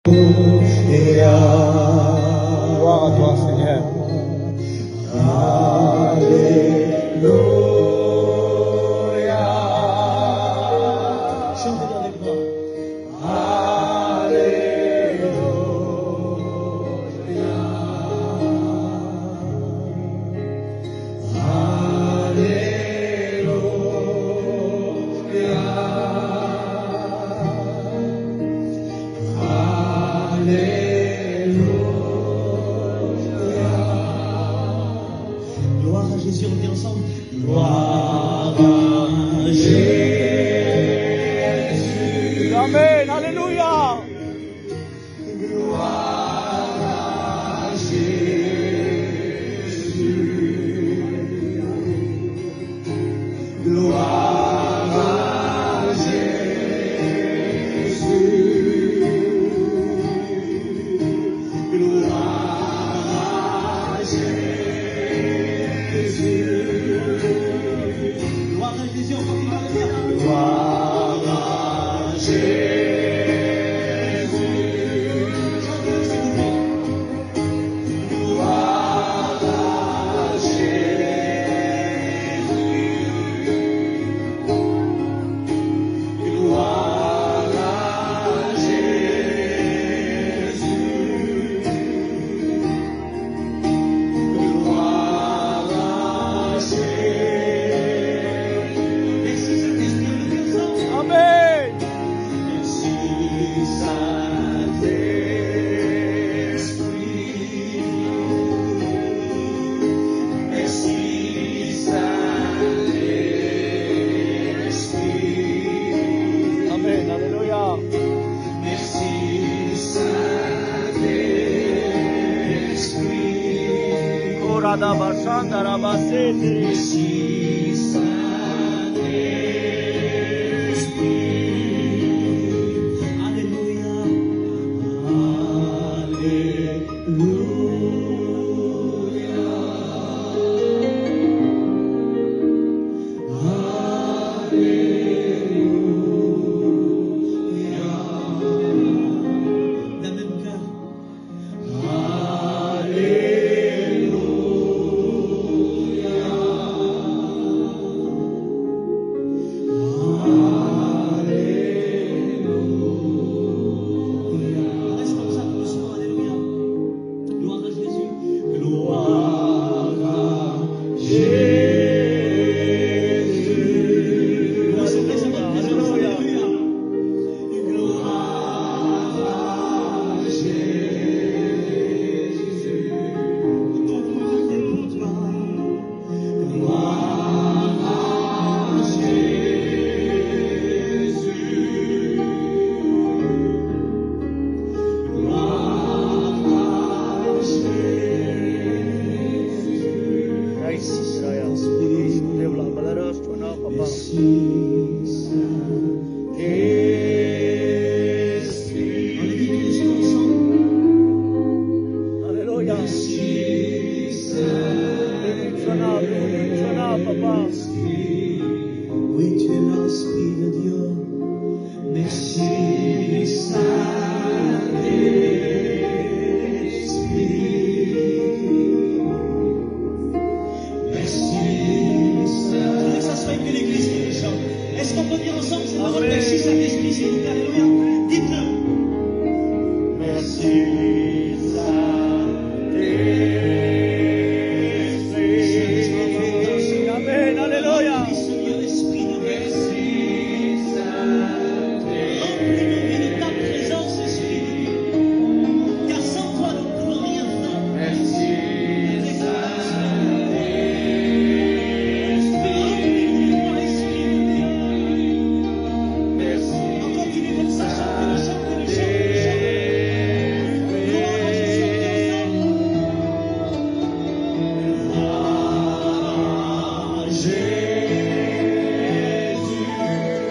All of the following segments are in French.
Gloire à toi, Seigneur. Alléluia. Chantez avec moi. Gloire à Jésus, on dit ensemble. Gloire à Jésus. Amen. Alléluia. Gloire à Jésus. Gloire à Jésus. Gloire à Jésus. Gloire à Jésus, on continue à le dire. Gloire à Jésus. Chantez, s'il vous plaît. Gloire à Jésus. Gloire à Jésus. Gloire à Jésus. Merci Saint-Esprit, on le dit ensemble. Amen. Merci Saint-Esprit. Merci Saint-Esprit. Amen. Alléluia. Merci Saint-Esprit. Orada bashanda rabasete. Merci Saint-Esprit. Alléluia. Alléluia. D'un même cœur. On reste comme ça doucement, alléluia. Gloire à Jésus. Gloire à Jésus. Vous sentez sa bonne présence, alléluia. Gloire à Jésus. Gloire à Grace Israel. Spirit. Devla balaras tona papa. On le dit tout doucement ensemble. Alléluia. Tona papa. Oui, tu es l'Esprit de Dieu. Merci, Saint-Esprit. Merci, Saint-Esprit. Que ça soit que l'Église qui le chante. Est-ce qu'on peut dire ensemble cette parole? Merci, Saint-Esprit, s'il vous plaît. Alléluia. Dites-le. Merci, Saint-Esprit. Amen. Alléluia. Seigneur, l'Esprit de Dieu. Remplis-nous de ta présence, Esprit de Dieu. Car sans toi, nous ne pouvons rien faire. Remplis-nous de toi, Esprit de Dieu. On continue comme ça, chantez-le, chantez-le, chantez-le, chantez-le. Gloire à Jésus, ensemble. Jésus.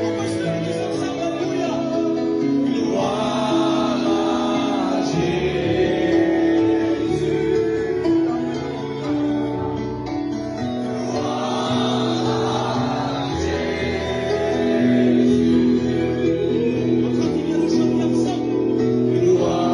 On peut se lever tous ensemble, alléluia. Gloire à Jésus. Gloire à Jésus. On continue à le chanter ensemble. Gloire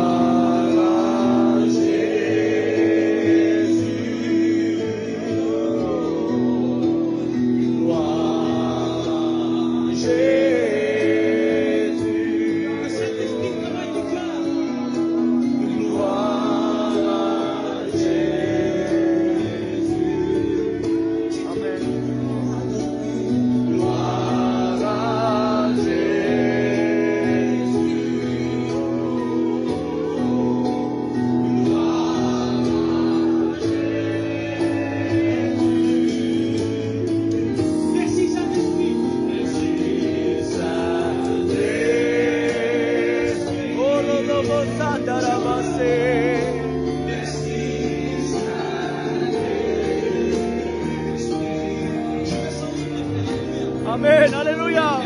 Amen, alléluia.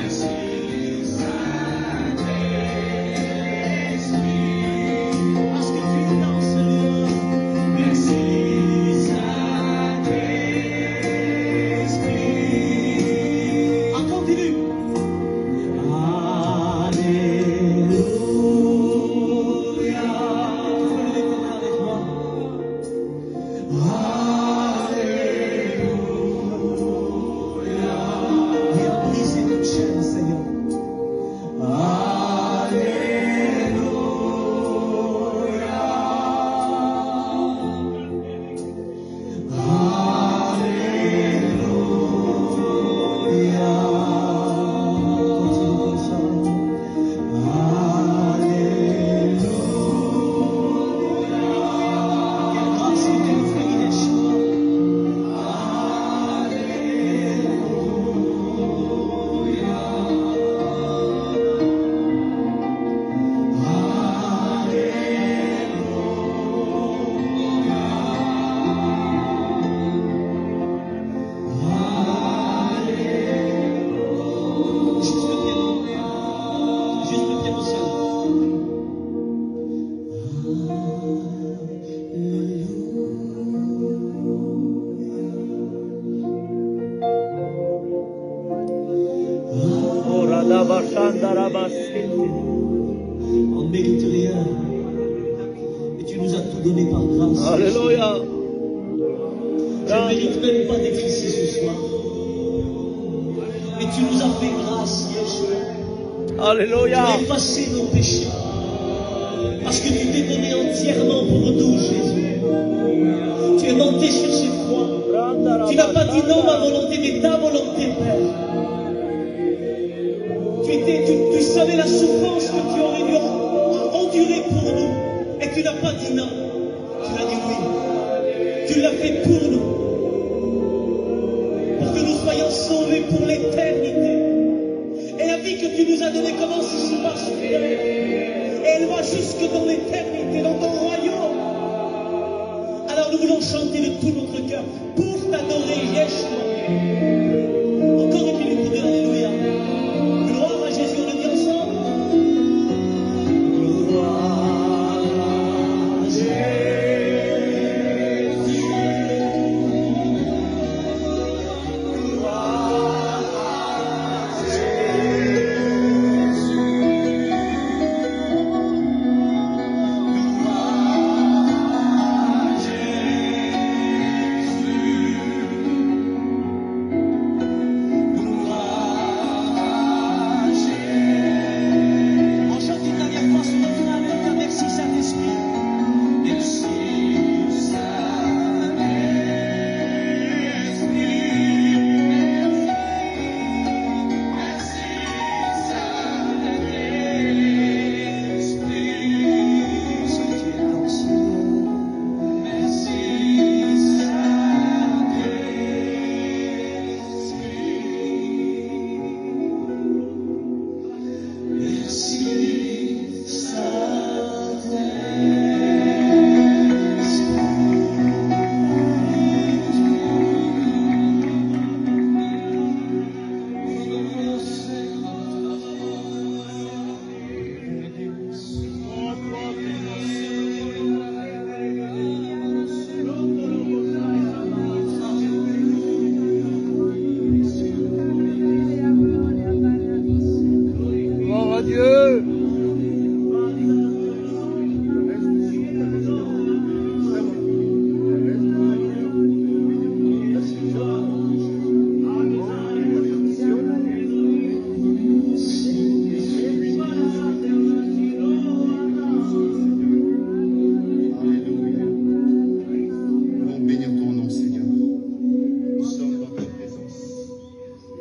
Parce que tu es dans ce lieu. Merci, Saint-Esprit. En continu. Alléluia. Viens briser toute chaîne, Seigneur. On ne mérite rien. Et tu nous as tout donné par grâce. Alléluia. Je ne mérite même pas d'être ici ce soir. Mais tu nous as fait grâce, Yeshua. Tu Alléluia. as effacé nos péchés. Parce que tu t'es donné entièrement pour nous, Jésus. Tu es monté sur cette croix. Tu n'as pas dit non, ma volonté, mais ta volonté, Père. Tu savais la souffrance que tu aurais dû endurer pour nous. Et tu n'as pas dit non. Tu l'as dit oui. Tu l'as fait pour nous. Pour que nous soyons sauvés pour l'éternité. Et la vie que tu nous as donnée commence ici-bas sur terre. Et elle va jusque dans l'éternité, dans ton royaume. Alors nous voulons chanter de tout notre cœur pour t'adorer, Yeshua. Encore une minute de Alléluia. Gloire à Jésus, on le dit ensemble. Gloire à Jésus. Gloire à Jésus.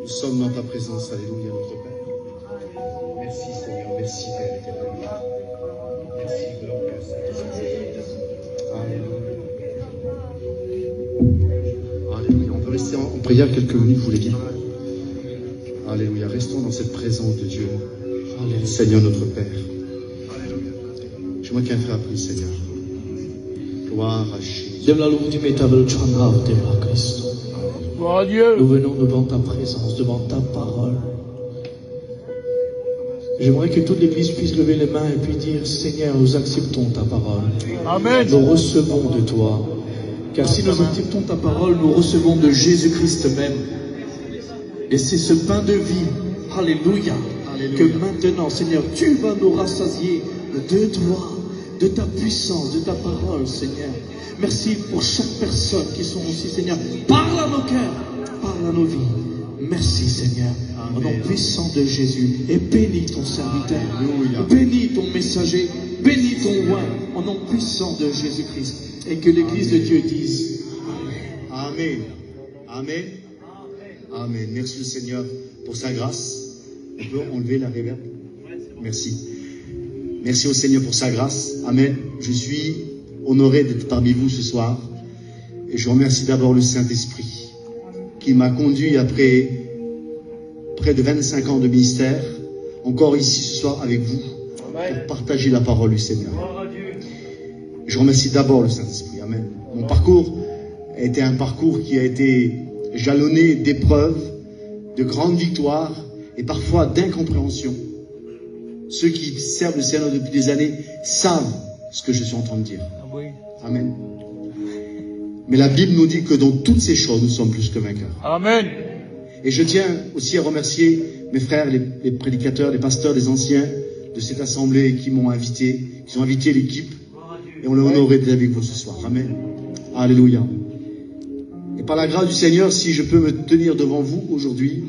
sommes dans ta présence. Alléluia, notre Père. Merci Seigneur, merci Père éternel. Merci glorieux Saint-Esprit. Alléluia. Alléluia. On peut rester en prière quelques minutes, vous les guides. Alléluia. Restons dans cette présence de Dieu. Alléluia. Seigneur notre Père. J'aimerais qu'un frère prie, Seigneur. Gloire à Jésus. Demnul ultimitabil channau de la Christ. Gloire à Dieu. Nous venons devant ta présence, devant ta parole. J'aimerais que toute l'Église puisse lever les mains et puis dire, Seigneur, nous acceptons ta parole. Amen. Nous recevons de toi. Car si nous acceptons ta parole, nous recevons de Jésus-Christ même. Et c'est ce pain de vie, alléluia, que maintenant, Seigneur, tu vas nous rassasier de toi, de ta puissance, de ta parole, Seigneur. Merci pour chaque personne qui sont aussi, Seigneur. Parle à nos cœurs, parle à nos vies. Merci, Seigneur, au nom puissant de Jésus. Et bénis ton serviteur, bénis ton messager, bénis ton roi, au nom puissant de Jésus-Christ. Et que l'Église de Dieu dise Amen. Amen. Amen. Merci au Seigneur pour sa grâce. On peut enlever la réverb? Merci. Merci au Seigneur pour sa grâce. Amen. Je suis honoré d'être parmi vous ce soir. Et je remercie d'abord le Saint-Esprit qui m'a conduit après près de 25 ans de ministère, encore ici ce soir avec vous, pour partager la parole du Seigneur. Je remercie d'abord le Saint-Esprit. Amen. Mon parcours a été un parcours qui a été jalonné d'épreuves, de grandes victoires et parfois d'incompréhension. Ceux qui servent le Seigneur depuis des années savent ce que je suis en train de dire. Amen. Mais la Bible nous dit que dans toutes ces choses, nous sommes plus que vainqueurs. Amen. Et je tiens aussi à remercier mes frères, les prédicateurs, les pasteurs, les anciens de cette assemblée qui m'ont invité, qui ont invité l'équipe. Et on est honoré d'être avec vous ce soir. Amen. Alléluia. Et par la grâce du Seigneur, si je peux me tenir devant vous aujourd'hui,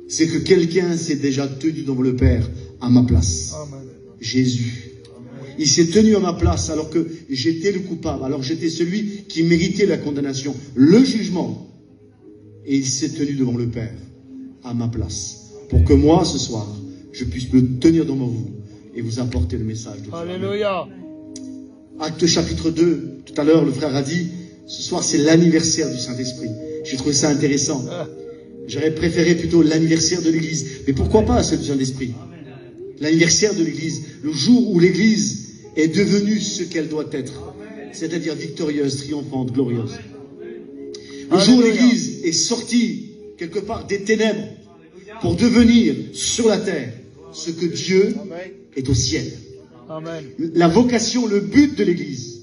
c'est que quelqu'un s'est déjà tenu devant le Père à ma place. Amen. Jésus. Il s'est tenu à ma place alors que j'étais le coupable, alors j'étais celui qui méritait la condamnation, le jugement. Et il s'est tenu devant le Père à ma place pour que moi, ce soir, je puisse me tenir devant vous et vous apporter le message de Dieu. Alléluia. Acte chapitre 2, tout à l'heure le frère a dit, ce soir c'est l'anniversaire du Saint-Esprit. J'ai trouvé ça intéressant. J'aurais préféré plutôt l'anniversaire de l'Église. Mais pourquoi pas celui du Saint-Esprit? L'anniversaire de l'Église, le jour où l'Église est devenue ce qu'elle doit être, c'est-à-dire victorieuse, triomphante, glorieuse. Le jour où l'Église est sortie quelque part des ténèbres pour devenir sur la terre ce que Dieu est au ciel. Amen. La vocation, le but de l'Église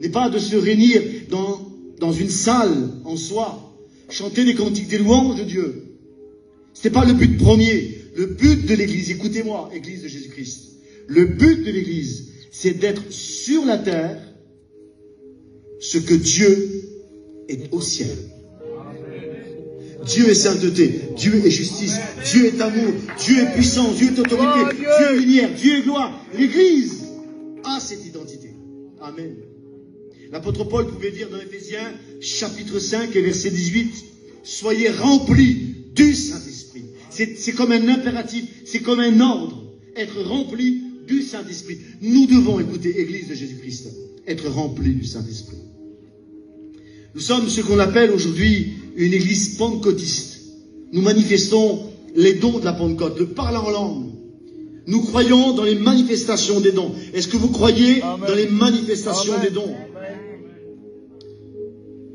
n'est pas de se réunir dans une salle en soi, chanter des cantiques, des louanges de Dieu. Ce n'est pas le but premier. Le but de l'Église, écoutez-moi, Église de Jésus-Christ, le but de l'Église, c'est d'être sur la terre ce que Dieu est au ciel. Dieu est sainteté, Dieu est justice, Dieu est amour, Dieu est puissance, Dieu est autorité, Dieu est lumière, Dieu est gloire. L'Église a cette identité. Amen. L'apôtre Paul pouvait dire dans Éphésiens chapitre 5 et verset 18, soyez remplis du Saint-Esprit. C'est comme un impératif, c'est comme un ordre, être rempli du Saint-Esprit. Nous devons, écouter, Église de Jésus-Christ, être remplis du Saint-Esprit. Nous sommes ce qu'on appelle aujourd'hui une église pentecôtiste. Nous manifestons les dons de la Pentecôte, le parler en langue. Nous croyons dans les manifestations des dons. Est-ce que vous croyez dans les manifestations des dons?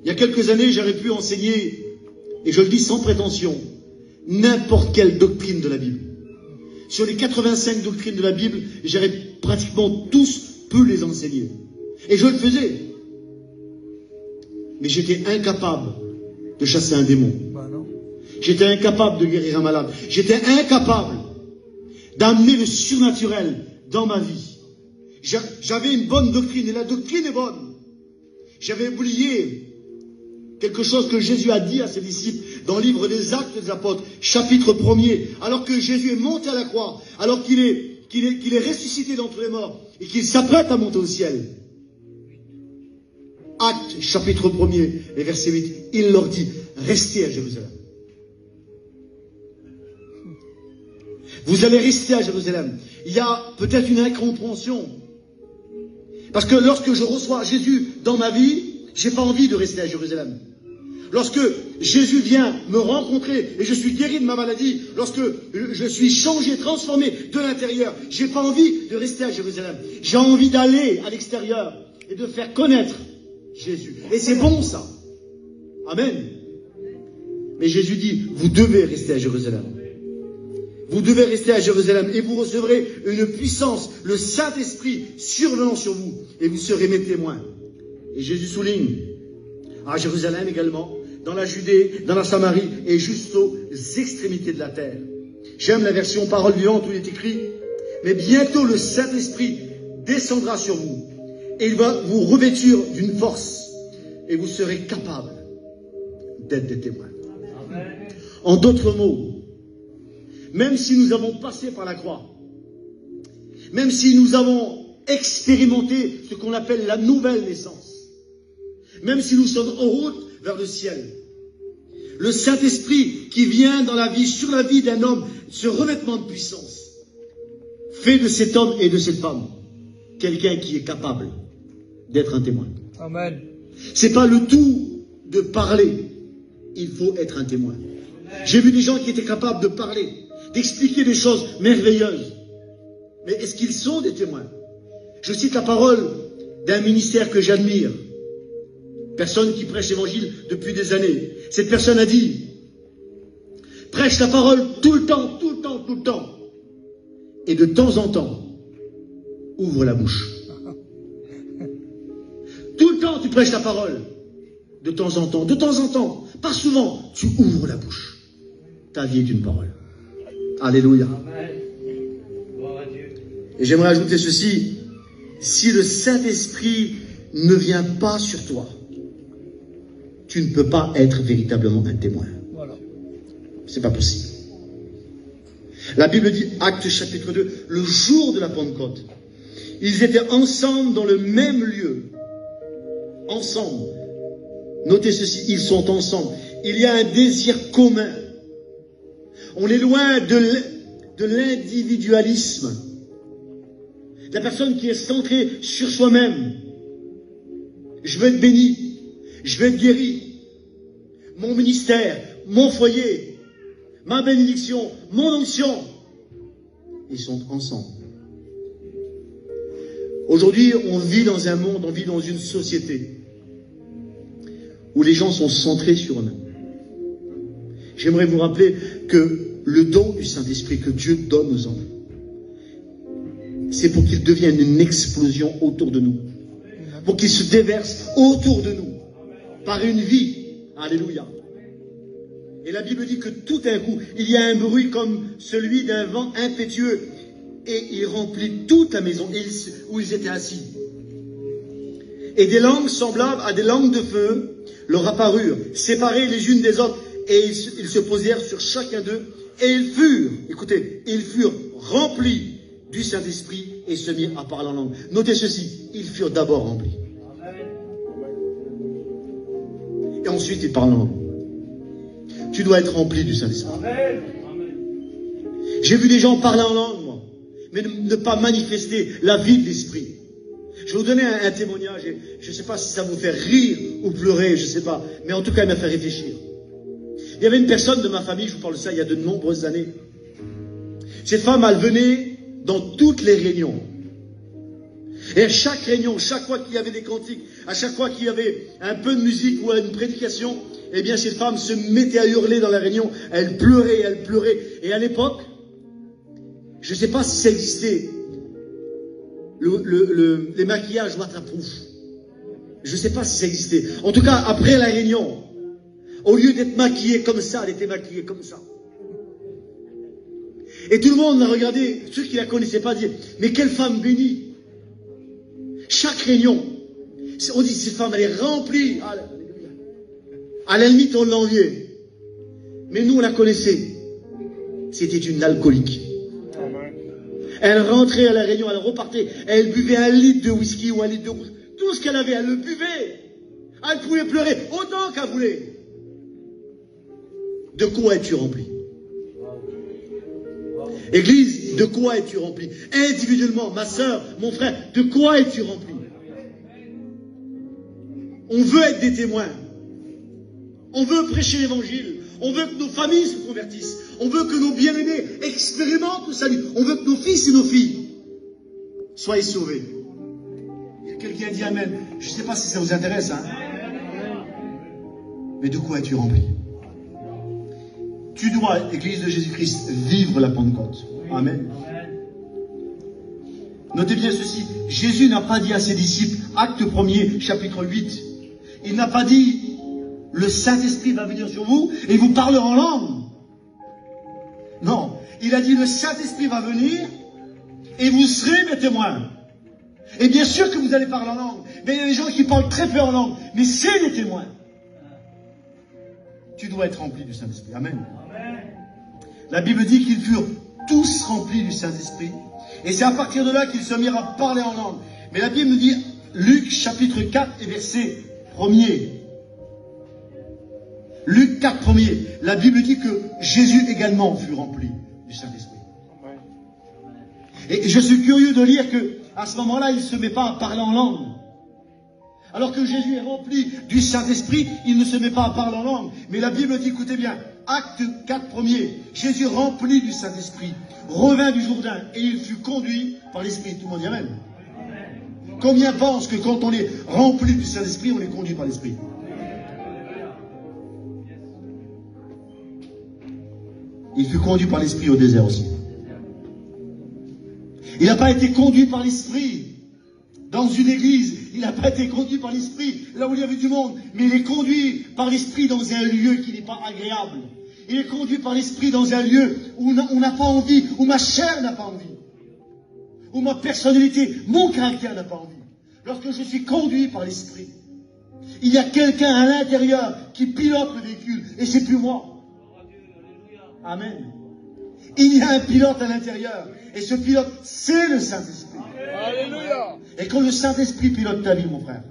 Il y a quelques années, j'aurais pu enseigner, et je le dis sans prétention, n'importe quelle doctrine de la Bible. Sur les 85 doctrines de la Bible, j'aurais pratiquement tous pu les enseigner. Et je le faisais. Mais j'étais incapable de chasser un démon. J'étais incapable de guérir un malade. J'étais incapable d'amener le surnaturel dans ma vie. J'avais une bonne doctrine, et la doctrine est bonne. J'avais oublié quelque chose que Jésus a dit à ses disciples dans le livre des Actes des Apôtres, chapitre 1er, alors que Jésus est monté à la croix, alors qu'il est ressuscité d'entre les morts, et qu'il s'apprête à monter au ciel. Actes, chapitre 1er, et verset 8, il leur dit, restez à Jérusalem. Vous allez rester à Jérusalem. Il y a peut-être une incompréhension. Parce que lorsque je reçois Jésus dans ma vie, j'ai pas envie de rester à Jérusalem. Lorsque Jésus vient me rencontrer et je suis guéri de ma maladie, lorsque je suis changé, transformé de l'intérieur, j'ai pas envie de rester à Jérusalem. J'ai envie d'aller à l'extérieur et de faire connaître Jésus. Et c'est bon ça. Amen. Mais Jésus dit, vous devez rester à Jérusalem. Vous devez rester à Jérusalem et vous recevrez une puissance, le Saint-Esprit survenant sur vous et vous serez mes témoins. Et Jésus souligne, à Jérusalem également, dans la Judée, dans la Samarie et jusqu'aux extrémités de la terre. J'aime la version parole vivante où il est écrit, mais bientôt le Saint-Esprit descendra sur vous et il va vous revêtir d'une force et vous serez capables d'être des témoins. Amen. En d'autres mots, même si nous avons passé par la croix, même si nous avons expérimenté ce qu'on appelle la nouvelle naissance, même si nous sommes en route vers le ciel, le Saint-Esprit qui vient dans la vie, sur la vie d'un homme, ce revêtement de puissance, fait de cet homme et de cette femme quelqu'un qui est capable d'être un témoin. Amen. C'est pas le tout de parler, il faut être un témoin. J'ai vu des gens qui étaient capables de parler, d'expliquer des choses merveilleuses. Mais est-ce qu'ils sont des témoins? Je cite la parole d'un ministère que j'admire. Personne qui prêche l'évangile depuis des années. Cette personne a dit, prêche la parole tout le temps, tout le temps, tout le temps. Et de temps en temps, ouvre la bouche. Tout le temps, tu prêches la parole. De temps en temps, pas souvent, tu ouvres la bouche. Ta vie est une parole. Alléluia. Et j'aimerais ajouter ceci. Si le Saint-Esprit ne vient pas sur toi, tu ne peux pas être véritablement un témoin. Voilà. C'est pas possible. La Bible dit, Actes chapitre 2, le jour de la Pentecôte, ils étaient ensemble dans le même lieu. Ensemble. Notez ceci, ils sont ensemble. Il y a un désir commun. On est loin de l'individualisme. La personne qui est centrée sur soi-même. Je veux être béni. Je veux être guéri. Mon ministère, mon foyer, ma bénédiction, mon onction. Ils sont ensemble. Aujourd'hui, on vit dans un monde, on vit dans une société où les gens sont centrés sur eux-mêmes. J'aimerais vous rappeler que le don du Saint-Esprit que Dieu donne aux hommes, c'est pour qu'il devienne une explosion autour de nous. Pour qu'il se déverse autour de nous. Par une vie. Alléluia. Et la Bible dit que tout d'un coup, il y a un bruit comme celui d'un vent impétueux. Et il remplit toute la maison où ils étaient assis. Et des langues semblables à des langues de feu leur apparurent, séparées les unes des autres. Et ils se posèrent sur chacun d'eux. Et ils furent, écoutez, ils furent remplis du Saint-Esprit et se mirent à parler en langue. Notez ceci, ils furent d'abord remplis. Et ensuite ils parlent en langue. Tu dois être rempli du Saint-Esprit. J'ai vu des gens parler en langue, moi, mais ne pas manifester la vie de l'Esprit. Je vais vous donner un témoignage. Je ne sais pas si ça vous fait rire ou pleurer, je ne sais pas. Mais en tout cas, il m'a fait réfléchir. Il y avait une personne de ma famille, je vous parle de ça il y a de nombreuses années. Cette femme, elle venait dans toutes les réunions. Et à chaque réunion, chaque fois qu'il y avait des cantiques, à chaque fois qu'il y avait un peu de musique ou une prédication, eh bien cette femme se mettait à hurler dans la réunion. Elle pleurait, elle pleurait. Et à l'époque, je ne sais pas si ça existait, les maquillages waterproof. Je ne sais pas si ça existait. En tout cas, après la réunion, au lieu d'être maquillée comme ça, elle était maquillée comme ça. Et tout le monde a regardé, ceux qui ne la connaissaient pas, disaient, mais quelle femme bénie. Chaque réunion, on dit, cette femme, elle est remplie. À la limite, on l'enviait. Mais nous, on la connaissait. C'était une alcoolique. Elle rentrait à la réunion, elle repartait, elle buvait 1 litre de whisky ou 1 litre de rouge. Tout ce qu'elle avait, elle le buvait. Elle pouvait pleurer autant qu'elle voulait. De quoi es-tu rempli? Église, de quoi es-tu rempli? Individuellement, ma soeur, mon frère, de quoi es-tu rempli? On veut être des témoins. On veut prêcher l'évangile. On veut que nos familles se convertissent. On veut que nos bien-aimés expérimentent le salut. On veut que nos fils et nos filles soient sauvés. Il y a quelqu'un qui a dit Amen. Je ne sais pas si ça vous intéresse, hein. Mais de quoi es-tu rempli? Tu dois, Église de Jésus-Christ, vivre la Pentecôte. Amen. Notez bien ceci. Jésus n'a pas dit à ses disciples, acte 1er, chapitre 8. Il n'a pas dit, le Saint-Esprit va venir sur vous et vous parler en langue. Non. Il a dit, le Saint-Esprit va venir et vous serez mes témoins. Et bien sûr que vous allez parler en langue. Mais il y a des gens qui parlent très peu en langue. Mais c'est des témoins. Tu dois être rempli du Saint-Esprit. Amen. La Bible dit qu'ils furent tous remplis du Saint-Esprit. Et c'est à partir de là qu'ils se mirent à parler en langue. Mais la Bible nous dit, Luc chapitre 4 et verset 1er. Luc 4 1er. La Bible dit que Jésus également fut rempli du Saint-Esprit. Et je suis curieux de lire que à ce moment-là, il ne se met pas à parler en langue. Alors que Jésus est rempli du Saint-Esprit, il ne se met pas à parler en langue. Mais la Bible dit, écoutez bien, acte 4 1er, Jésus rempli du Saint-Esprit, revint du Jourdain et il fut conduit par l'Esprit. Tout le monde dit Amen. Combien pensent que quand on est rempli du Saint-Esprit, on est conduit par l'Esprit? Il fut conduit par l'Esprit au désert aussi. Il n'a pas été conduit par l'Esprit dans une église. Il n'a pas été conduit par l'Esprit là où il y avait du monde. Mais il est conduit par l'Esprit dans un lieu qui n'est pas agréable. Il est conduit par l'Esprit dans un lieu où on n'a pas envie, où ma chair n'a pas envie, où ma personnalité, mon caractère n'a pas envie. Lorsque je suis conduit par l'Esprit, il y a quelqu'un à l'intérieur qui pilote le véhicule. Et c'est plus moi. Amen. Il y a un pilote à l'intérieur. Et ce pilote, c'est le Saint-Esprit. Alléluia. Et quand le Saint-Esprit pilote ta vie, mon frère,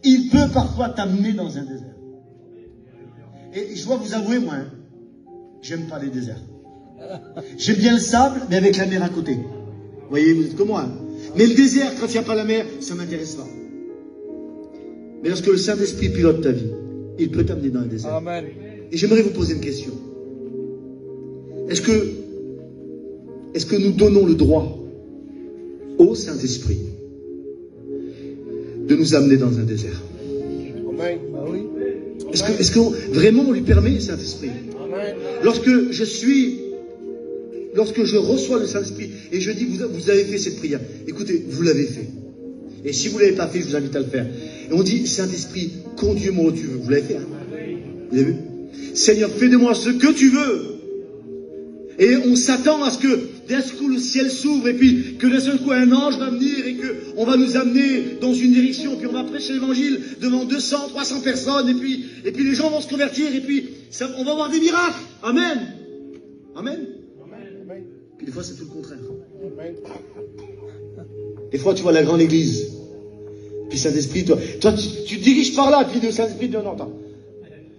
il peut parfois t'amener dans un désert. Et je dois vous avouer, moi, hein, j'aime pas les déserts. J'aime bien le sable, mais avec la mer à côté. Vous voyez, vous êtes comme moi. Hein. Mais le désert, quand il n'y a pas la mer, ça ne m'intéresse pas. Mais lorsque le Saint-Esprit pilote ta vie, il peut t'amener dans un désert. Amen. Et j'aimerais vous poser une question. Est-ce que nous donnons le droit au Saint-Esprit de nous amener dans un désert? Amen. Bah oui. Est-ce que vraiment on lui permet, Saint-Esprit? Amen. Lorsque je reçois le Saint-Esprit et je dis, vous avez fait cette prière, écoutez, vous l'avez fait. Et si vous ne l'avez pas fait, je vous invite à le faire. Et on dit, Saint-Esprit, conduis-moi où tu veux. Vous l'avez fait, hein? Vous l'avez vu? Seigneur, fais de moi ce que tu veux. Et on s'attend à ce que d'un seul coup le ciel s'ouvre et puis que d'un seul coup un ange va venir et qu'on va nous amener dans une direction, puis on va prêcher l'évangile devant 200, 300 personnes et puis les gens vont se convertir et puis on va avoir des miracles. Amen. Amen. Amen. Puis des fois c'est tout le contraire. Amen. Des fois tu vois la grande église, puis Saint-Esprit, toi tu diriges par là, puis le Saint-Esprit te dit non, attends.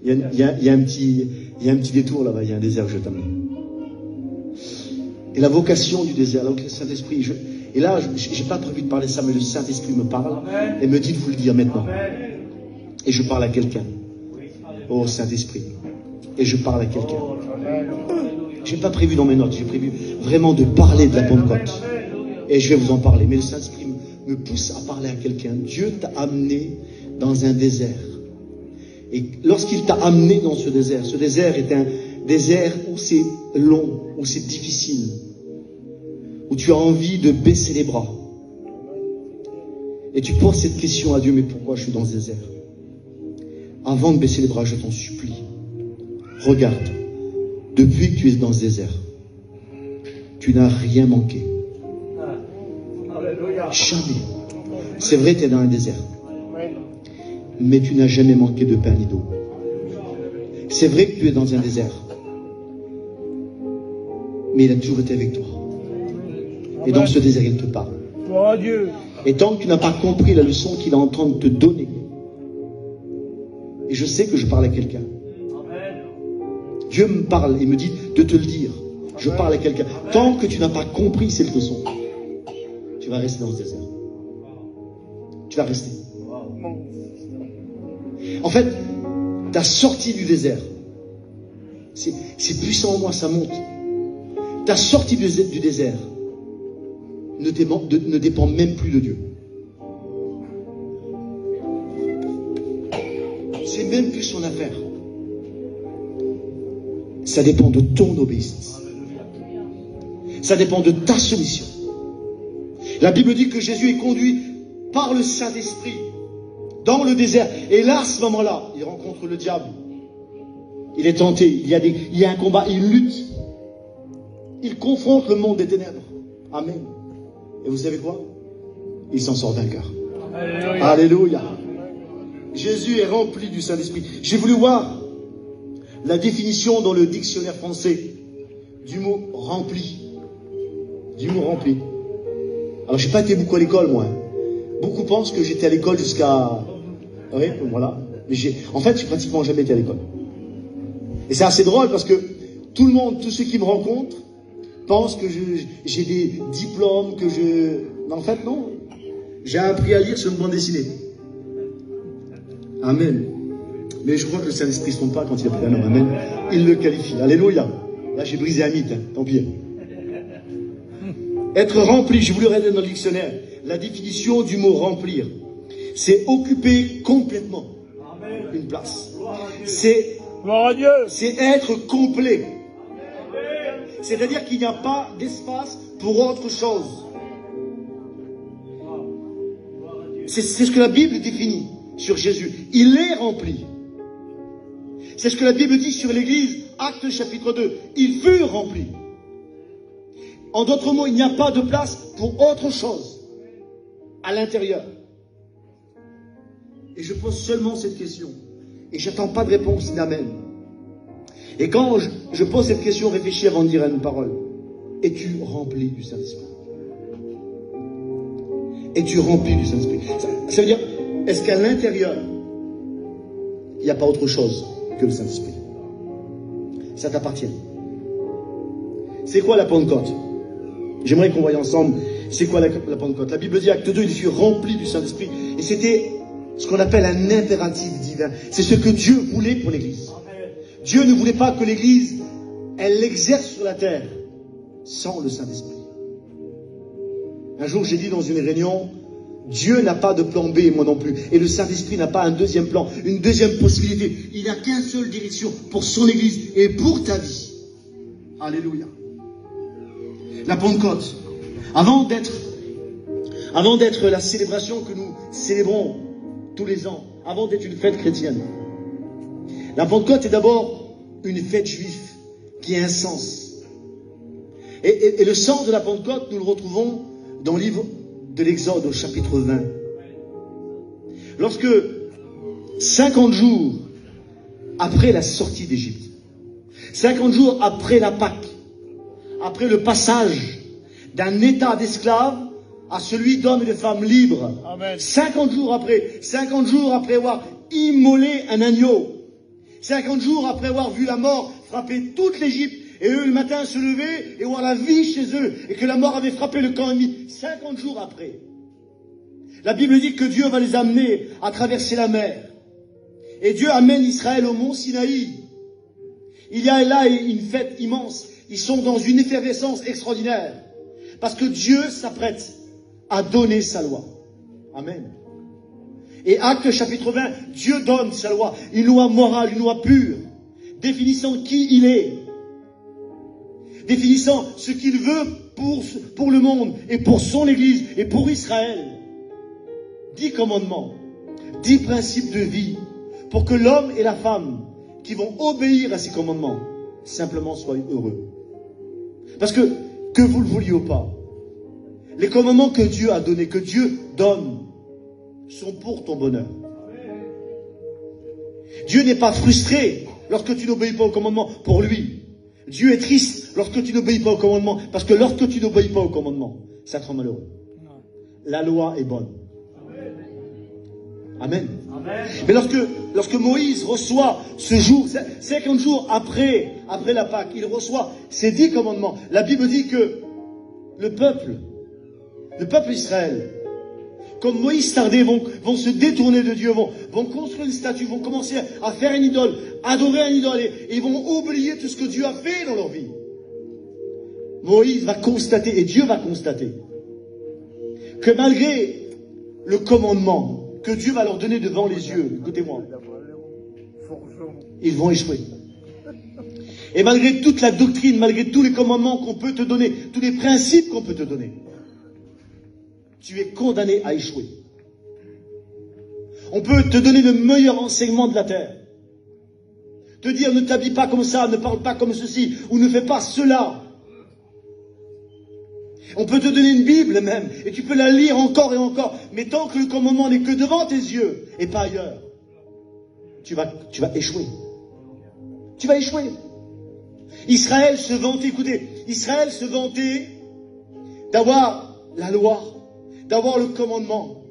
Il y a un petit détour là-bas, il y a un désert que je t'amène. Et la vocation du désert, là où le Saint-Esprit, et là, j'ai pas prévu de parler ça, mais le Saint-Esprit me parle et me dit de vous le dire maintenant. Et je parle à quelqu'un. Oh Saint-Esprit. Et je parle à quelqu'un. J'ai pas prévu dans mes notes, j'ai prévu vraiment de parler de la Pentecôte. Et je vais vous en parler. Mais le Saint-Esprit me pousse à parler à quelqu'un. Dieu t'a amené dans un désert. Et lorsqu'il t'a amené dans ce désert est un désert où c'est long, où c'est difficile, où tu as envie de baisser les bras. Et tu poses cette question à Dieu, mais pourquoi je suis dans ce désert? Avant de baisser les bras, je t'en supplie, regarde, depuis que tu es dans ce désert, tu n'as rien manqué. Jamais. C'est vrai, tu es dans un désert. Mais tu n'as jamais manqué de pain ni d'eau. C'est vrai que tu es dans un désert. Mais il a toujours été avec toi. Et dans ce désert, il te parle. Gloire à Dieu. Et tant que tu n'as pas compris la leçon qu'il est en train de te donner, et je sais que je parle à quelqu'un. Dieu me parle et me dit de te le dire. Je parle à quelqu'un. Tant que tu n'as pas compris cette leçon, tu vas rester dans ce désert. Tu vas rester. En fait, ta sortie du désert. C'est puissant en moi, ça monte. Ta sortie du désert ne dépend même plus de Dieu. C'est même plus son affaire. Ça dépend de ton obéissance. Ça dépend de ta soumission. La Bible dit que Jésus est conduit par le Saint-Esprit dans le désert. Et là, à ce moment-là, il rencontre le diable. Il est tenté. Il y a un combat. Il lutte. Il confronte le monde des ténèbres. Amen. Et vous savez quoi? Il s'en sort vainqueur. Alléluia. Alléluia. Jésus est rempli du Saint-Esprit. J'ai voulu voir la définition dans le dictionnaire français du mot rempli. Du mot rempli. Alors, j'ai pas été beaucoup à l'école, moi. Beaucoup pensent que j'étais à l'école jusqu'à... Oui, voilà. Mais en fait, j'ai pratiquement jamais été à l'école. Et c'est assez drôle parce que tout le monde, tous ceux qui me rencontrent, pensent que j'ai des diplômes, que je... Mais en fait, non. J'ai appris à lire sur une bande dessinée. Amen. Mais je crois que le Saint-Esprit ne se trompe pas quand il appelle un homme. Amen. Il le qualifie. Alléluia. Là, j'ai brisé un mythe. Hein. Tant pis. Être rempli, je vous le redonne dans le dictionnaire. La définition du mot remplir, c'est occuper complètement une place. C'est être complet. C'est-à-dire qu'il n'y a pas d'espace pour autre chose. C'est ce que la Bible définit sur Jésus. Il est rempli. C'est ce que la Bible dit sur l'Église, Actes chapitre 2. Il fut rempli. En d'autres mots, il n'y a pas de place pour autre chose à l'intérieur. Et je pose seulement cette question. Et j'attends pas de réponse, d'amen. Et quand je pose cette question, réfléchis avant de dire une parole. Es-tu rempli du Saint-Esprit? Es-tu rempli du Saint-Esprit? Ça veut dire, est-ce qu'à l'intérieur, il n'y a pas autre chose que le Saint-Esprit? Ça t'appartient. C'est quoi la Pentecôte? J'aimerais qu'on voie ensemble, c'est quoi la Pentecôte? La Bible dit, acte 2, il fut rempli du Saint-Esprit. Et c'était ce qu'on appelle un impératif divin. C'est ce que Dieu voulait pour l'Église. Dieu ne voulait pas que l'Église, elle l'exerce sur la terre sans le Saint-Esprit. Un jour, j'ai dit dans une réunion, Dieu n'a pas de plan B, et moi non plus. Et le Saint-Esprit n'a pas un deuxième plan, une deuxième possibilité. Il n'a qu'une seule direction pour son Église et pour ta vie. Alléluia. La Pentecôte, avant d'être la célébration que nous célébrons tous les ans, avant d'être une fête chrétienne, la Pentecôte est d'abord une fête juive qui a un sens. Et le sens de la Pentecôte, nous le retrouvons dans le livre de l'Exode au chapitre 20. Lorsque 50 jours après la sortie d'Égypte, 50 jours après la Pâque, après le passage d'un état d'esclave à celui d'hommes et de femmes libres, Amen. 50 jours après avoir immolé un agneau, 50 jours après avoir vu la mort frapper toute l'Égypte, et eux le matin se lever et voir la vie chez eux, et que la mort avait frappé le camp ennemi, 50 jours après, la Bible dit que Dieu va les amener à traverser la mer. Et Dieu amène Israël au mont Sinaï. Il y a là une fête immense. Ils sont dans une effervescence extraordinaire. Parce que Dieu s'apprête à donner sa loi. Amen. Et Actes chapitre 20, Dieu donne sa loi. Une loi morale, une loi pure. Définissant qui il est. Définissant ce qu'il veut pour le monde et pour son Église et pour Israël. 10 commandements, 10 principes de vie pour que l'homme et la femme qui vont obéir à ces commandements simplement soient heureux. Parce que vous le vouliez ou pas, les commandements que Dieu a donnés, que Dieu donne, sont pour ton bonheur. Dieu n'est pas frustré lorsque tu n'obéis pas aux commandements pour lui. Dieu est triste lorsque tu n'obéis pas aux commandements, parce que lorsque tu n'obéis pas aux commandements, ça te rend malheureux. La loi est bonne. Amen. Amen. Mais lorsque Moïse reçoit ce jour, 50 jours après la Pâque, il reçoit ces 10 commandements. La Bible dit que le peuple Israël comme Moïse tardait, vont se détourner de Dieu, vont construire une statue, vont commencer à faire une idole, adorer un idole, et ils vont oublier tout ce que Dieu a fait dans leur vie. Moïse va constater, et Dieu va constater, que malgré le commandement que Dieu va leur donner devant les yeux, écoutez-moi, ils vont échouer. Et malgré toute la doctrine, malgré tous les commandements qu'on peut te donner, tous les principes qu'on peut te donner, tu es condamné à échouer. On peut te donner le meilleur enseignement de la terre. Te dire, ne t'habille pas comme ça, ne parle pas comme ceci, ou ne fais pas cela. On peut te donner une Bible même, et tu peux la lire encore et encore, mais tant que le commandement n'est que devant tes yeux, et pas ailleurs, tu vas échouer. Tu vas échouer. Israël se vantait, écoutez, Israël se vantait d'avoir la loi, d'avoir le commandement.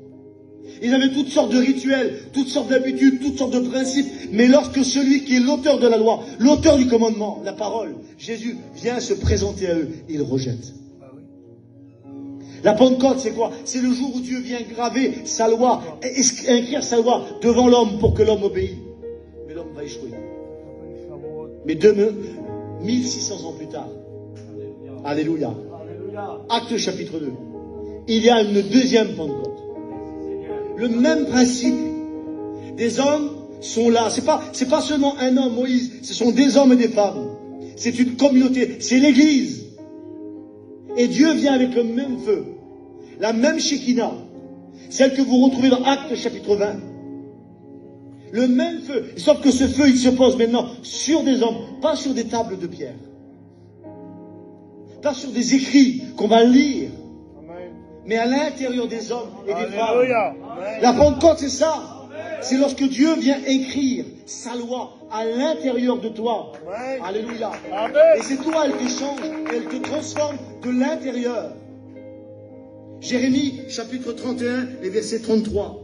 Ils avaient toutes sortes de rituels, toutes sortes d'habitudes, toutes sortes de principes. Mais lorsque celui qui est l'auteur de la loi, l'auteur du commandement, la parole, Jésus, vient se présenter à eux, ils rejettent. La Pentecôte, c'est quoi? C'est le jour où Dieu vient graver sa loi, écrire sa loi devant l'homme pour que l'homme obéisse. Mais l'homme va échouer. Mais 1600 ans plus tard, alléluia, Actes chapitre 2, il y a une deuxième Pentecôte. Le même principe. Des hommes sont là. C'est pas seulement un homme, Moïse. Ce sont des hommes et des femmes. C'est une communauté. C'est l'église. Et Dieu vient avec le même feu. La même Shekinah. Celle que vous retrouvez dans Actes chapitre 20. Le même feu. Sauf que ce feu, il se pose maintenant sur des hommes. Pas sur des tables de pierre. Pas sur des écrits qu'on va lire. Mais à l'intérieur des hommes et des femmes. La Pentecôte, c'est ça. C'est lorsque Dieu vient écrire sa loi à l'intérieur de toi. Alléluia. Et c'est toi, elle te change, elle te transforme de l'intérieur. Jérémie, chapitre 31, les versets 33.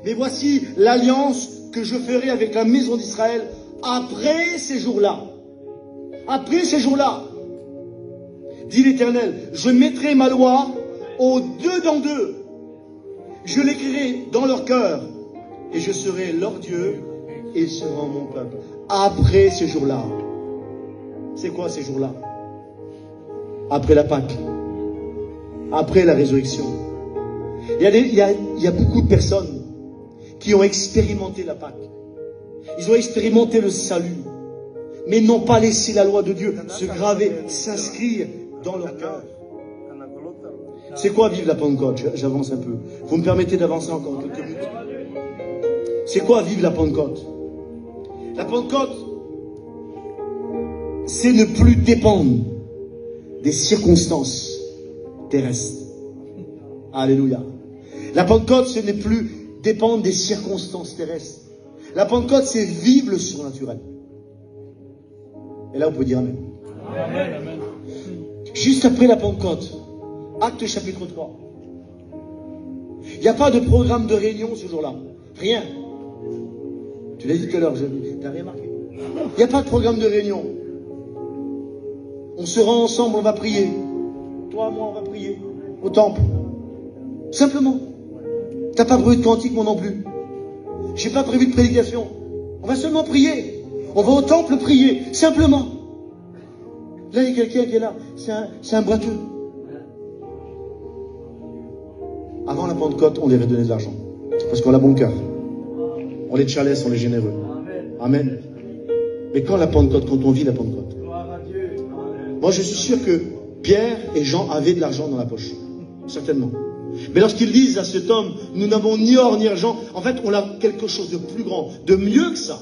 Mais voici l'alliance que je ferai avec la maison d'Israël après ces jours-là. Après ces jours-là, dit l'Éternel, je mettrai ma loi aux deux dans deux. Je l'écrirai dans leur cœur et je serai leur Dieu et ils seront mon peuple. Après ces jours-là. C'est quoi ces jours-là? Après la Pâque. Après la résurrection. Il y a beaucoup de personnes qui ont expérimenté la Pâque. Ils ont expérimenté le salut. Mais n'ont pas laissé la loi de Dieu se graver, s'inscrire dans leur cœur. C'est quoi vivre la Pentecôte? J'avance un peu. Vous me permettez d'avancer encore quelques minutes? C'est quoi vivre la Pentecôte? La Pentecôte, c'est ne plus dépendre des circonstances terrestres. Alléluia. La Pentecôte, ce n'est plus dépendre des circonstances terrestres. La Pentecôte, c'est vivre le surnaturel. Et là, on peut dire Amen. Amen, amen. Juste après la Pentecôte, Acte chapitre 3. Il n'y a pas de programme de réunion ce jour-là. Rien. Tu l'as dit tout à l'heure, t'as rien marqué. Il n'y a pas de programme de réunion. On se rend ensemble, on va prier. Toi, moi, on va prier. Au temple. Simplement. T'as pas prévu de cantique, moi non plus. J'ai pas prévu de prédication. On va seulement prier. On va au temple prier. Simplement. Là, il y a quelqu'un qui est là. C'est un boiteux. Avant la Pentecôte, on devait donner de l'argent. Parce qu'on a bon cœur. On est chalès, on est généreux. Amen. Mais quand la Pentecôte, quand on vit la Pentecôte, moi je suis sûr que Pierre et Jean avaient de l'argent dans la poche. Certainement. Mais lorsqu'ils disent à cet homme, nous n'avons ni or ni argent, en fait on a quelque chose de plus grand, de mieux que ça.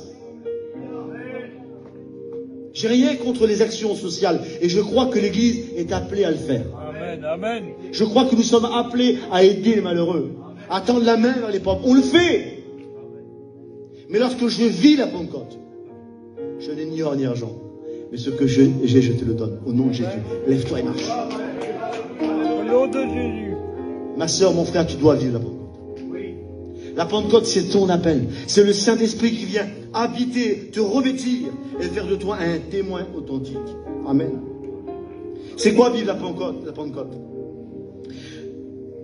J'ai rien contre les actions sociales et je crois que l'Église est appelée à le faire. Amen, amen. Je crois que nous sommes appelés à aider les malheureux, à tendre la main vers les pauvres. On le fait. Mais lorsque je vis la Pentecôte, je n'ai ni or ni argent. Mais ce que j'ai, je te le donne. Au nom de Jésus. Lève-toi et marche. Au nom de Jésus. Ma soeur, mon frère, tu dois vivre la Pentecôte. La Pentecôte, c'est ton appel. C'est le Saint-Esprit qui vient habiter, te revêtir et faire de toi un témoin authentique. Amen. C'est quoi vivre la Pentecôte?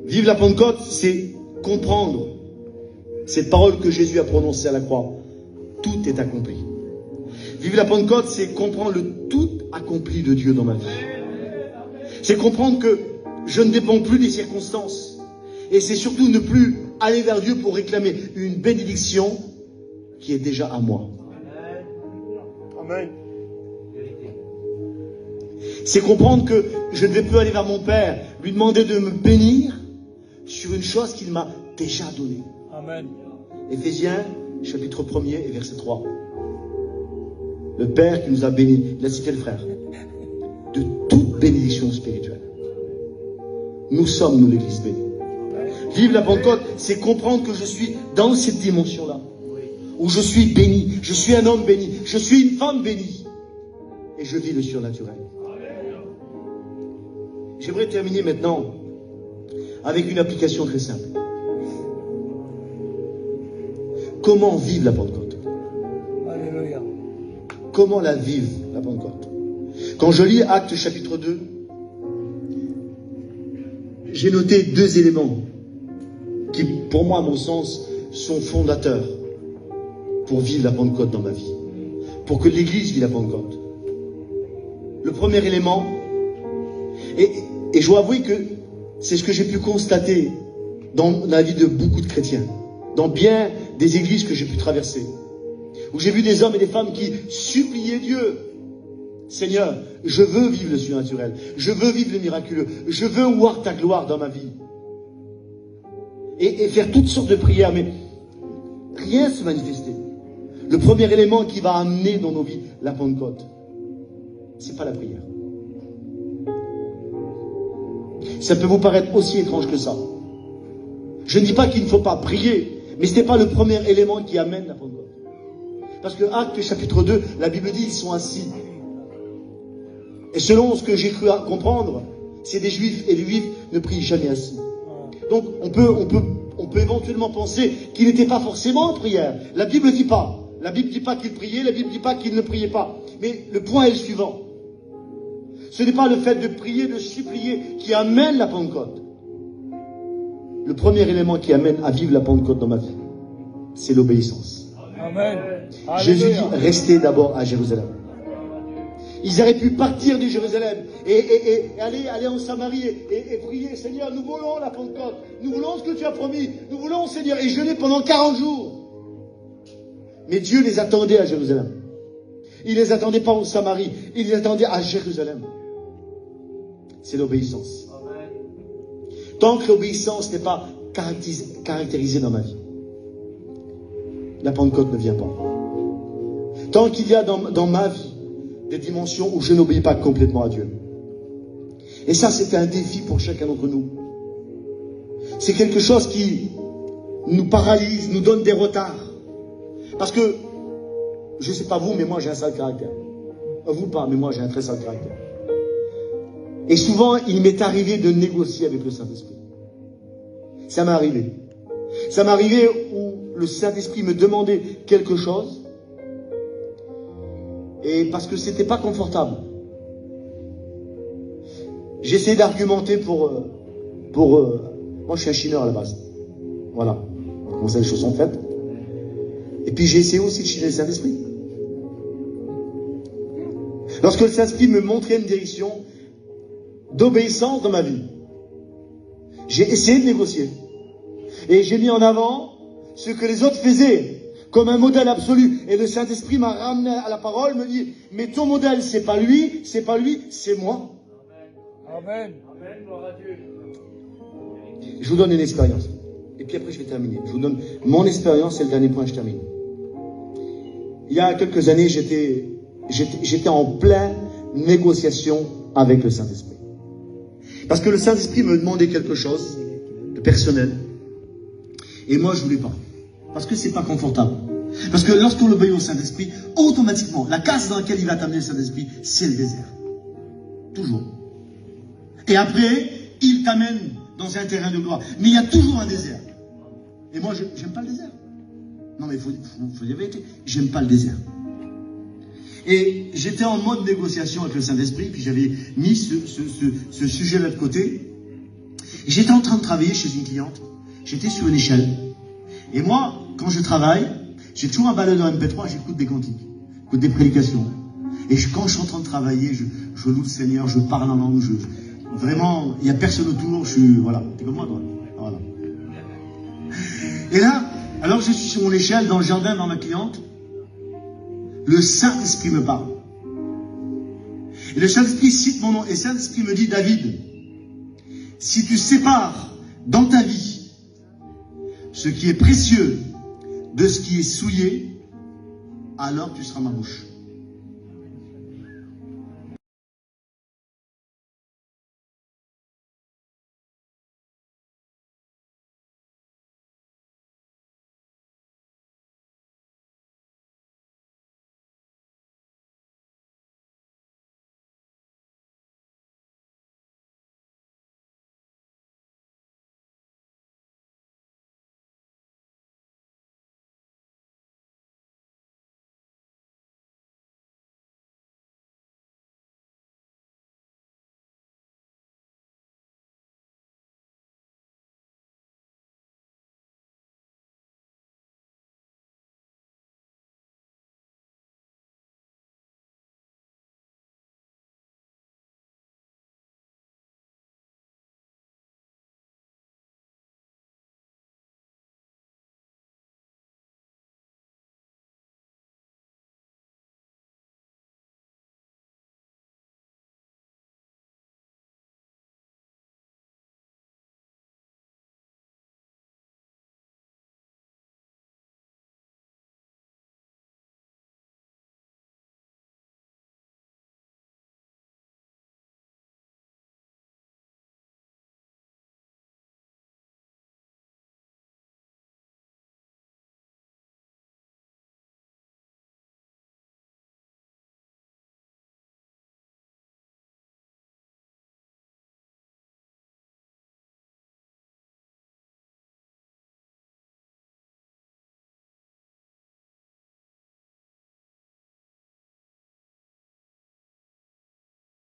Vivre la Pentecôte, c'est comprendre cette parole que Jésus a prononcée à la croix. Tout est accompli. Vivre la Pentecôte, c'est comprendre le tout accompli de Dieu dans ma vie. C'est comprendre que je ne dépends plus des circonstances. Et c'est surtout ne plus aller vers Dieu pour réclamer une bénédiction qui est déjà à moi. Amen. C'est comprendre que je ne vais plus aller vers mon Père, lui demander de me bénir sur une chose qu'il m'a déjà donnée. Amen. Éphésiens, chapitre 1er et verset 3. Le Père qui nous a bénis, il a cité le frère, de toute bénédiction spirituelle. Nous sommes, nous, l'Église bénie. Vivre la Pentecôte, c'est comprendre que je suis dans cette dimension-là, où je suis béni, je suis un homme béni, je suis une femme bénie, et je vis le surnaturel. J'aimerais terminer maintenant avec une application très simple. Comment vivre la Pentecôte? Alléluia. Comment la vivre, la Pentecôte? Quand je lis Actes chapitre 2, j'ai noté 2 éléments qui, pour moi, à mon sens, sont fondateurs pour vivre la Pentecôte dans ma vie, pour que l'Église vive la Pentecôte. Le premier élément, et je dois avouer que c'est ce que j'ai pu constater dans la vie de beaucoup de chrétiens, dans bien des églises que j'ai pu traverser, où j'ai vu des hommes et des femmes qui suppliaient Dieu. Seigneur, je veux vivre le surnaturel, je veux vivre le miraculeux, je veux voir ta gloire dans ma vie. Et faire toutes sortes de prières, mais rien se manifestait. Le premier élément qui va amener dans nos vies la Pentecôte, c'est pas la prière. Ça peut vous paraître aussi étrange que ça. Je ne dis pas qu'il ne faut pas prier, mais ce n'est pas le premier élément qui amène la Pentecôte. Parce que Actes chapitre 2, la Bible dit ils sont assis. Et selon ce que j'ai cru comprendre, c'est des Juifs, et les Juifs ne prient jamais assis. Donc on peut éventuellement penser qu'ils n'étaient pas forcément en prière. La Bible ne dit pas. La Bible ne dit pas qu'ils priaient, la Bible ne dit pas qu'ils ne priaient pas. Mais le point est le suivant. Ce n'est pas le fait de prier, de supplier qui amène la Pentecôte. Le premier élément qui amène à vivre la Pentecôte dans ma vie, c'est l'obéissance. Amen. Jésus dit, Alléluia. restez d'abord à Jérusalem. Ils auraient pu partir de Jérusalem et aller en Samarie et prier, Seigneur, nous voulons la Pentecôte, nous voulons ce que tu as promis, nous voulons, Seigneur, et jeûner pendant 40 jours. Mais Dieu les attendait à Jérusalem. Il ne les attendait pas en Samarie, il les attendait à Jérusalem. C'est l'obéissance. Tant que l'obéissance n'est pas caractérisée dans ma vie, la Pentecôte ne vient pas. Tant qu'il y a dans ma vie des dimensions où je n'obéis pas complètement à Dieu. Et ça, c'est un défi pour chacun d'entre nous. C'est quelque chose qui nous paralyse, nous donne des retards. Parce que, je ne sais pas vous, mais moi j'ai un sale caractère. Vous pas, mais moi j'ai un très sale caractère. Et souvent, il m'est arrivé de négocier avec le Saint-Esprit. Ça m'est arrivé. Ça m'est arrivé où le Saint-Esprit me demandait quelque chose, et parce que c'était pas confortable. J'essayais d'argumenter pour moi je suis un chineur à la base. Voilà. Comment ça les choses sont faites. Et puis j'ai essayé aussi de chiner le Saint-Esprit. Lorsque le Saint-Esprit me montrait une direction d'obéissance dans ma vie, j'ai essayé de négocier. Et j'ai mis en avant ce que les autres faisaient comme un modèle absolu. Et le Saint-Esprit m'a ramené à la parole, me dit, mais ton modèle, c'est pas lui, c'est moi. Amen. Amen. Gloire à Dieu. Je vous donne une expérience. Et puis après, je vais terminer. Je vous donne mon expérience, c'est le dernier point, je termine. Il y a quelques années, j'étais en pleine négociation avec le Saint-Esprit. Parce que le Saint-Esprit me demandait quelque chose de personnel. Et moi, je voulais pas. Parce que c'est pas confortable. Parce que lorsqu'on obéit au Saint-Esprit, automatiquement, la case dans laquelle il va t'amener le Saint-Esprit, c'est le désert. Toujours. Et après, il t'amène dans un terrain de gloire. Mais il y a toujours un désert. Et moi, j'aime pas le désert. Non, mais il faut dire la vérité. J'aime pas le désert. Et j'étais en mode négociation avec le Saint-Esprit, puis j'avais mis ce sujet-là de côté. J'étais en train de travailler chez une cliente. j'étais sur une échelle. Et moi, quand je travaille, j'ai toujours un baladeur MP3, j'écoute des cantiques, j'écoute des prédications. Et quand je suis en train de travailler, je loue le Seigneur, je parle en langue, vraiment, il n'y a personne autour, voilà, t'es comme moi, toi. Voilà. Et là, alors je suis sur mon échelle, dans le jardin, dans ma cliente, le Saint-Esprit me parle. Et le Saint-Esprit cite mon nom, et le Saint-Esprit me dit, David, si tu sépares dans ta vie ce qui est précieux de ce qui est souillé, alors tu seras ma bouche.